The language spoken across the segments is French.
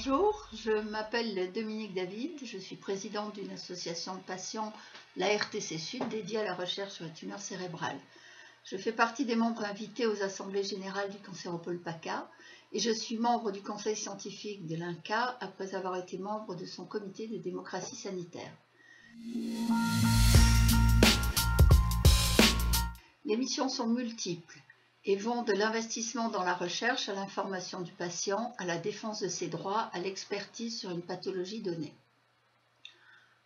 Bonjour, je m'appelle Dominique David, je suis présidente d'une association de patients, la RTC Sud, dédiée à la recherche sur les tumeurs cérébrales. Je fais partie des membres invités aux assemblées générales du Cancéropole PACA et je suis membre du conseil scientifique de l'INCa après avoir été membre de son comité de démocratie sanitaire. Les missions sont multiples et vont de l'investissement dans la recherche à l'information du patient, à la défense de ses droits, à l'expertise sur une pathologie donnée.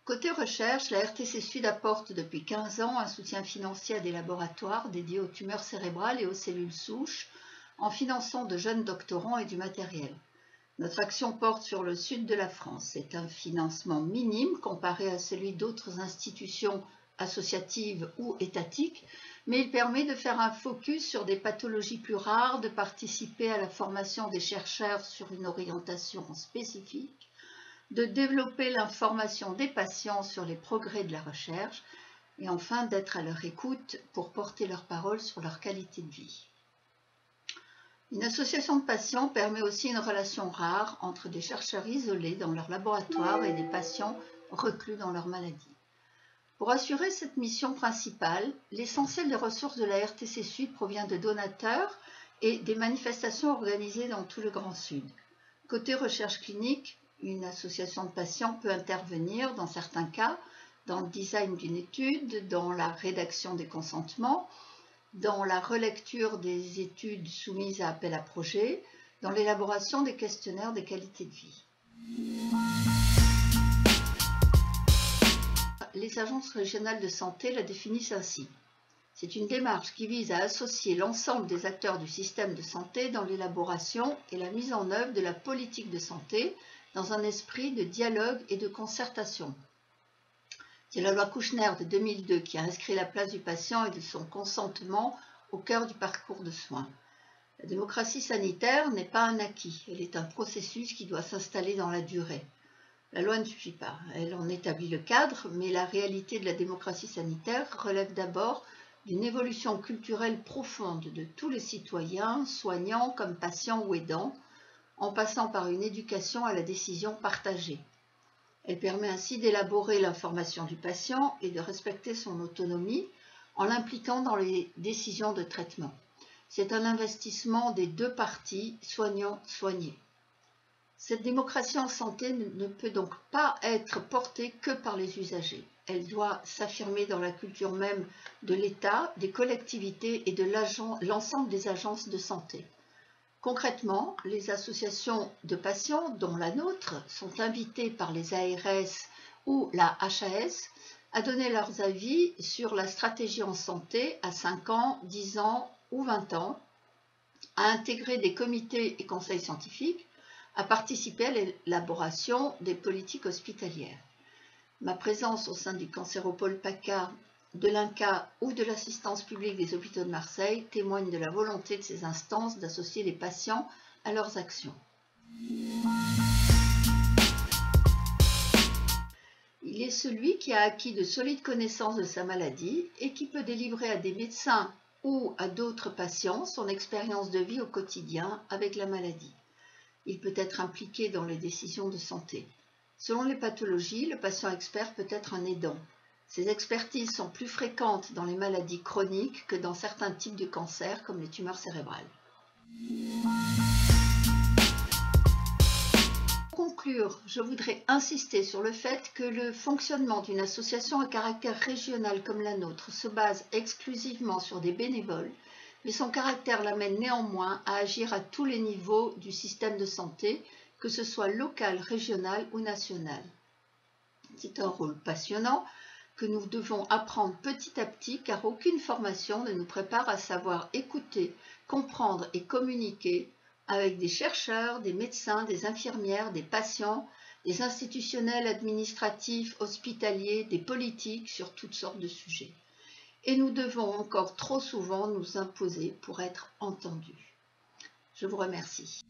Côté recherche, la RTC Sud apporte depuis 15 ans un soutien financier à des laboratoires dédiés aux tumeurs cérébrales et aux cellules souches, en finançant de jeunes doctorants et du matériel. Notre action porte sur le sud de la France. C'est un financement minime comparé à celui d'autres institutions associatives ou étatiques, mais il permet de faire un focus sur des pathologies plus rares, de participer à la formation des chercheurs sur une orientation spécifique, de développer l'information des patients sur les progrès de la recherche et enfin d'être à leur écoute pour porter leur parole sur leur qualité de vie. Une association de patients permet aussi une relation rare entre des chercheurs isolés dans leur laboratoire et des patients reclus dans leur maladie. Pour assurer cette mission principale, l'essentiel des ressources de la RTC Sud provient de donateurs et des manifestations organisées dans tout le Grand Sud. Côté recherche clinique, une association de patients peut intervenir dans certains cas dans le design d'une étude, dans la rédaction des consentements, dans la relecture des études soumises à appel à projet, dans l'élaboration des questionnaires de qualité de vie. Les agences régionales de santé la définissent ainsi. C'est une démarche qui vise à associer l'ensemble des acteurs du système de santé dans l'élaboration et la mise en œuvre de la politique de santé dans un esprit de dialogue et de concertation. C'est la loi Kouchner de 2002 qui a inscrit la place du patient et de son consentement au cœur du parcours de soins. La démocratie sanitaire n'est pas un acquis, elle est un processus qui doit s'installer dans la durée. La loi ne suffit pas, elle en établit le cadre, mais la réalité de la démocratie sanitaire relève d'abord d'une évolution culturelle profonde de tous les citoyens, soignants comme patients ou aidants, en passant par une éducation à la décision partagée. Elle permet ainsi d'élaborer l'information du patient et de respecter son autonomie en l'impliquant dans les décisions de traitement. C'est un investissement des deux parties, soignant-soigné. Cette démocratie en santé ne peut donc pas être portée que par les usagers. Elle doit s'affirmer dans la culture même de l'État, des collectivités et de l'ensemble des agences de santé. Concrètement, les associations de patients, dont la nôtre, sont invitées par les ARS ou la HAS à donner leurs avis sur la stratégie en santé à 5 ans, 10 ans ou 20 ans, à intégrer des comités et conseils scientifiques, à participer à l'élaboration des politiques hospitalières. Ma présence au sein du Cancéropole PACA, de l'INCa ou de l'assistance publique des hôpitaux de Marseille témoigne de la volonté de ces instances d'associer les patients à leurs actions. Il est celui qui a acquis de solides connaissances de sa maladie et qui peut délivrer à des médecins ou à d'autres patients son expérience de vie au quotidien avec la maladie. Il peut être impliqué dans les décisions de santé. Selon les pathologies, le patient expert peut être un aidant. Ces expertises sont plus fréquentes dans les maladies chroniques que dans certains types de cancers comme les tumeurs cérébrales. Pour conclure, je voudrais insister sur le fait que le fonctionnement d'une association à caractère régional comme la nôtre se base exclusivement sur des bénévoles, mais son caractère l'amène néanmoins à agir à tous les niveaux du système de santé, que ce soit local, régional ou national. C'est un rôle passionnant que nous devons apprendre petit à petit car aucune formation ne nous prépare à savoir écouter, comprendre et communiquer avec des chercheurs, des médecins, des infirmières, des patients, des institutionnels administratifs, hospitaliers, des politiques sur toutes sortes de sujets. Et nous devons encore trop souvent nous imposer pour être entendus. Je vous remercie.